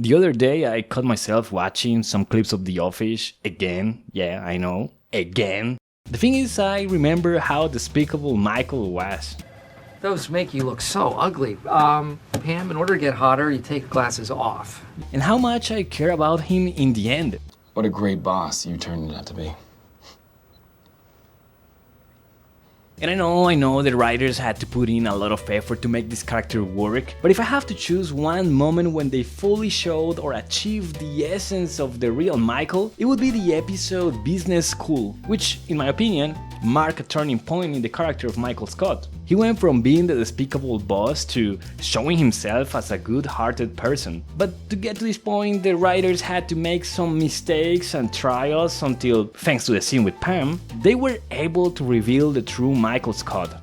The other day I caught myself watching some clips of The Office again. Yeah, I know, again. The thing is, I remember how despicable Michael was. Those make you look so ugly. Pam, in order to get hotter, you take glasses off. And how much I care about him in the end. What a great boss you turned out to be. And I know the writers had to put in a lot of effort to make this character work, but if I have to choose one moment when they fully showed or achieved the essence of the real Michael, it would be the episode Business School, which, in my opinion, marked a turning point in the character of Michael Scott. He went from being the despicable boss to showing himself as a good-hearted person. But to get to this point, the writers had to make some mistakes and trials until, thanks to the scene with Pam, they were able to reveal the true Michael Scott.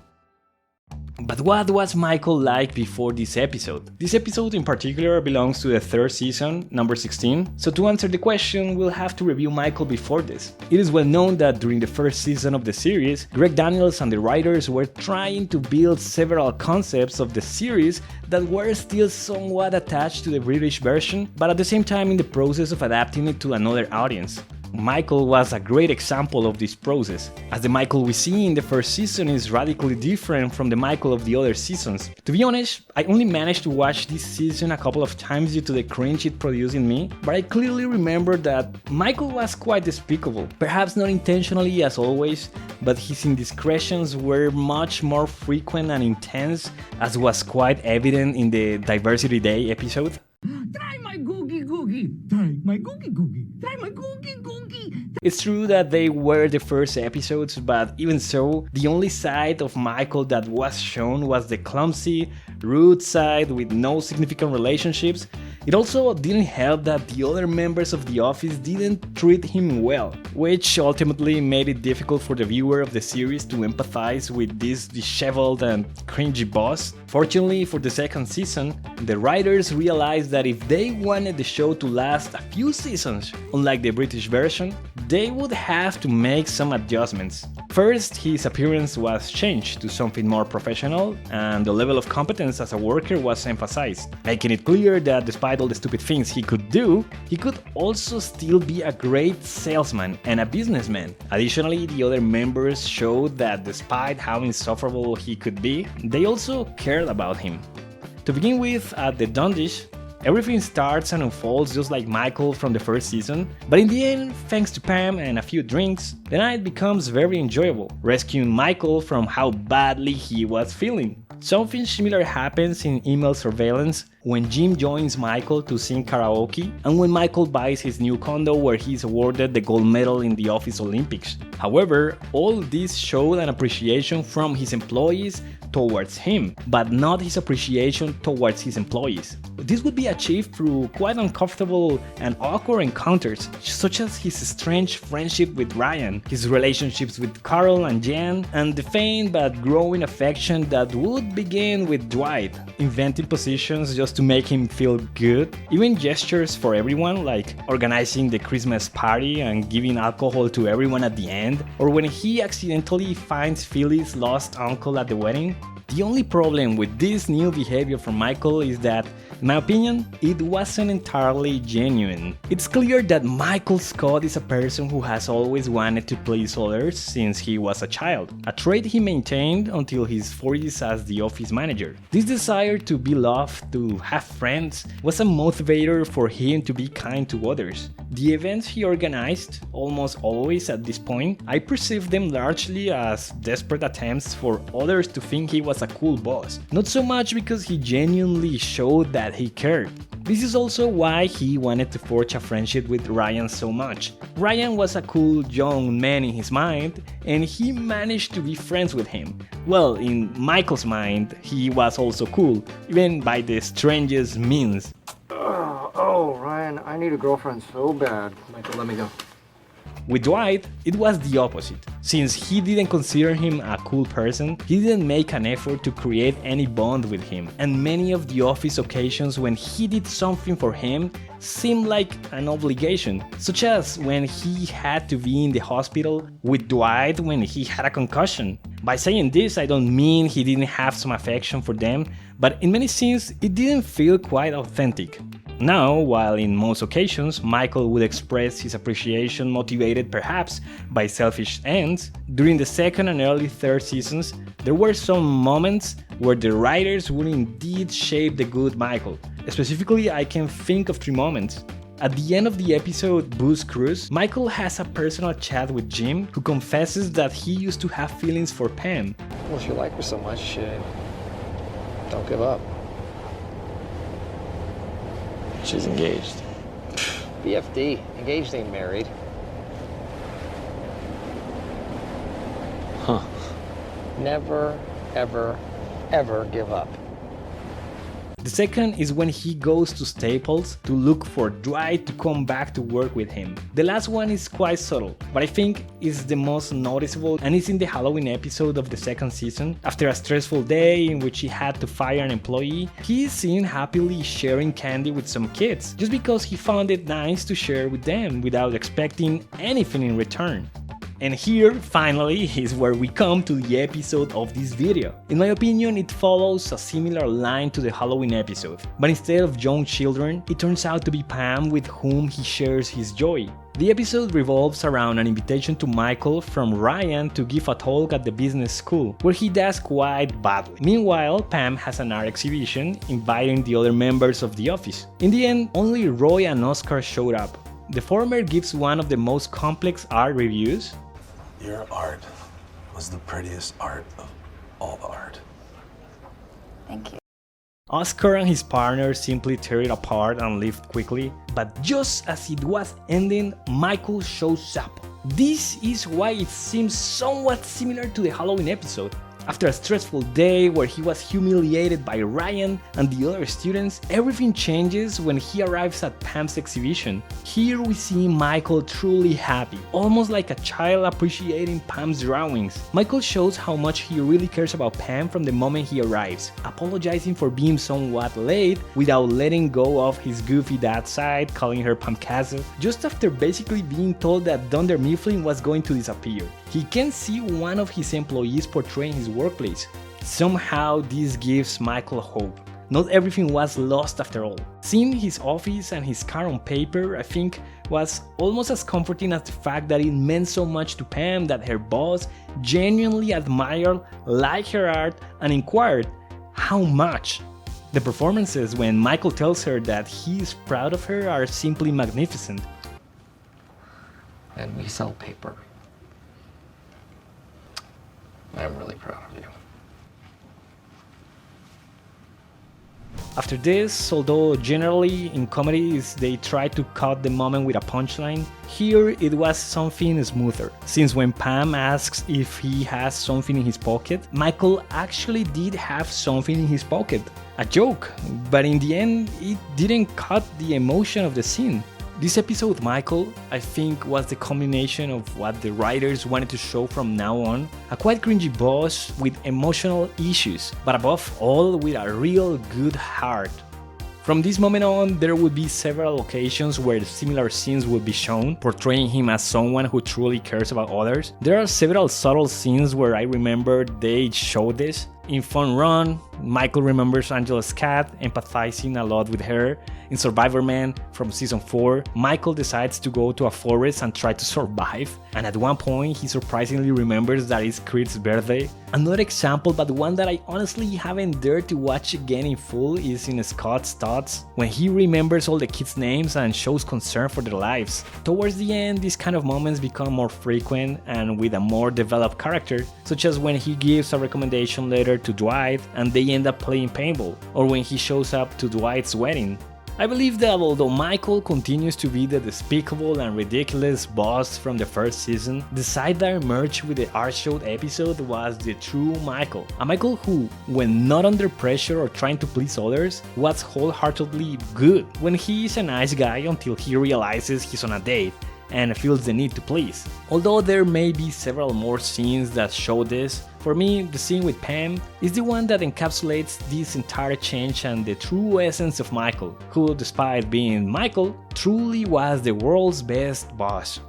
But what was Michael like before this episode? This episode in particular belongs to the third season, number 16, so to answer the question, we'll have to review Michael before this. It is well known that during the first season of the series, Greg Daniels and the writers were trying to build several concepts of the series that were still somewhat attached to the British version, but at the same time in the process of adapting it to another audience. Michael was a great example of this process, as the Michael we see in the first season is radically different from the Michael of the other seasons. To be honest, I only managed to watch this season a couple of times due to the cringe it produced in me, but I clearly remember that Michael was quite despicable, perhaps not intentionally as always, but his indiscretions were much more frequent and intense, as was quite evident in the Diversity Day episode. Try my googie googie. Try my googie googie. Try my googie googie. It's true that they were the first episodes, but even so, the only side of Michael that was shown was the clumsy, rude side with no significant relationships. It also didn't help that the other members of the office didn't treat him well, which ultimately made it difficult for the viewer of the series to empathize with this disheveled and cringy boss. Fortunately for the second season, the writers realized that if they wanted the show to last a few seasons, unlike the British version, they would have to make some adjustments. First, his appearance was changed to something more professional, and the level of competence as a worker was emphasized, making it clear that despite all the stupid things he could do, he could also still be a great salesman and a businessman. Additionally, the other members showed that despite how insufferable he could be, they also cared about him. To begin with, at the Dundish, everything starts and unfolds just like Michael from the first season, but in the end, thanks to Pam and a few drinks, the night becomes very enjoyable, rescuing Michael from how badly he was feeling. Something similar happens in Email Surveillance when Jim joins Michael to sing karaoke, and when Michael buys his new condo where he's awarded the gold medal in the Office Olympics. However, all this showed an appreciation from his employees towards him, but not his appreciation towards his employees. This would be achieved through quite uncomfortable and awkward encounters, such as his strange friendship with Ryan, his relationships with Carl and Jan, and the faint but growing affection that would begin with Dwight, inventing positions just to make him feel good. Even gestures for everyone, like organizing the Christmas party and giving alcohol to everyone at the end, or when he accidentally finds Philly's lost uncle at the wedding. The only problem with this new behavior from Michael is that, in my opinion, it wasn't entirely genuine. It's clear that Michael Scott is a person who has always wanted to please others since he was a child, a trait he maintained until his 40s as the office manager. This desire to be loved, to have friends, was a motivator for him to be kind to others. The events he organized, almost always at this point, I perceived them largely as desperate attempts for others to think he was a cool boss, not so much because he genuinely showed that he cared. This is also why he wanted to forge a friendship with Ryan so much. Ryan was a cool young man in his mind, and he managed to be friends with him. Well, in Michael's mind, he was also cool, even by the strangest means. Oh, Ryan, I need a girlfriend so bad. Michael, let me go. With Dwight, it was the opposite. Since he didn't consider him a cool person, he didn't make an effort to create any bond with him, and many of the office occasions when he did something for him seemed like an obligation, such as when he had to be in the hospital with Dwight when he had a concussion. By saying this, I don't mean he didn't have some affection for them, but in many scenes it didn't feel quite authentic. Now, while in most occasions Michael would express his appreciation motivated perhaps by selfish ends, during the second and early third seasons there were some moments where the writers would indeed shape the good Michael. Specifically, I can think of 3 moments. At the end of the episode Booze Cruise, Michael has a personal chat with Jim, who confesses that he used to have feelings for Pam. Well, if you like her so much, don't give up. She's engaged. BFD, engaged ain't married. Huh. Never, ever, ever give up. The second is when he goes to Staples to look for Dwight to come back to work with him. The last one is quite subtle, but I think is the most noticeable, and it's in the Halloween episode of the second season. After a stressful day in which he had to fire an employee, he is seen happily sharing candy with some kids, just because he found it nice to share with them without expecting anything in return. And here, finally, is where we come to the episode of this video. In my opinion, it follows a similar line to the Halloween episode, but instead of young children, it turns out to be Pam with whom he shares his joy. The episode revolves around an invitation to Michael from Ryan to give a talk at the business school, where he does quite badly. Meanwhile, Pam has an art exhibition inviting the other members of the office. In the end, only Roy and Oscar showed up. The former gives one of the most complex art reviews. Your art was the prettiest art of all the art. Thank you. Oscar and his partner simply tear it apart and leave quickly, but just as it was ending, Michael shows up. This is why it seems somewhat similar to the Halloween episode. After a stressful day where he was humiliated by Ryan and the other students, everything changes when he arrives at Pam's exhibition. Here we see Michael truly happy, almost like a child appreciating Pam's drawings. Michael shows how much he really cares about Pam from the moment he arrives, apologizing for being somewhat late without letting go of his goofy dad side, calling her Pamcasa, just after basically being told that Dunder Mifflin was going to disappear. He can see one of his employees portraying his workplace. Somehow this gives Michael hope. Not everything was lost after all. Seeing his office and his car on paper, I think, was almost as comforting as the fact that it meant so much to Pam that her boss genuinely admired, liked her art, and inquired how much. The performances when Michael tells her that he is proud of her are simply magnificent. And we sell paper. I'm really proud of you. After this, although generally in comedies they try to cut the moment with a punchline, here it was something smoother. Since when Pam asks if he has something in his pocket, Michael actually did have something in his pocket. A joke, but in the end it didn't cut the emotion of the scene. This episode, Michael, I think was the combination of what the writers wanted to show from now on, a quite cringy boss with emotional issues, but above all with a real good heart. From this moment on, there would be several occasions where similar scenes would be shown, portraying him as someone who truly cares about others. There are several subtle scenes where I remember they showed this. In Fun Run, Michael remembers Angela's cat, empathizing a lot with her. In Survivor Man from season 4, Michael decides to go to a forest and try to survive, and at one point he surprisingly remembers that it's Creed's birthday. Another example, but one that I honestly haven't dared to watch again in full, is in Scott's Thoughts, when he remembers all the kids' names and shows concern for their lives. Towards the end, these kind of moments become more frequent and with a more developed character, such as when he gives a recommendation letter to Dwight and they end up playing paintball, or when he shows up to Dwight's wedding. I believe that although Michael continues to be the despicable and ridiculous boss from the first season, the side that emerged with the art show episode was the true Michael. A Michael who, when not under pressure or trying to please others, was wholeheartedly good, when he is a nice guy until he realizes he's on a date and feels the need to please. Although there may be several more scenes that show this, for me, the scene with Pam is the one that encapsulates this entire change and the true essence of Michael, who, despite being Michael, truly was the world's best boss.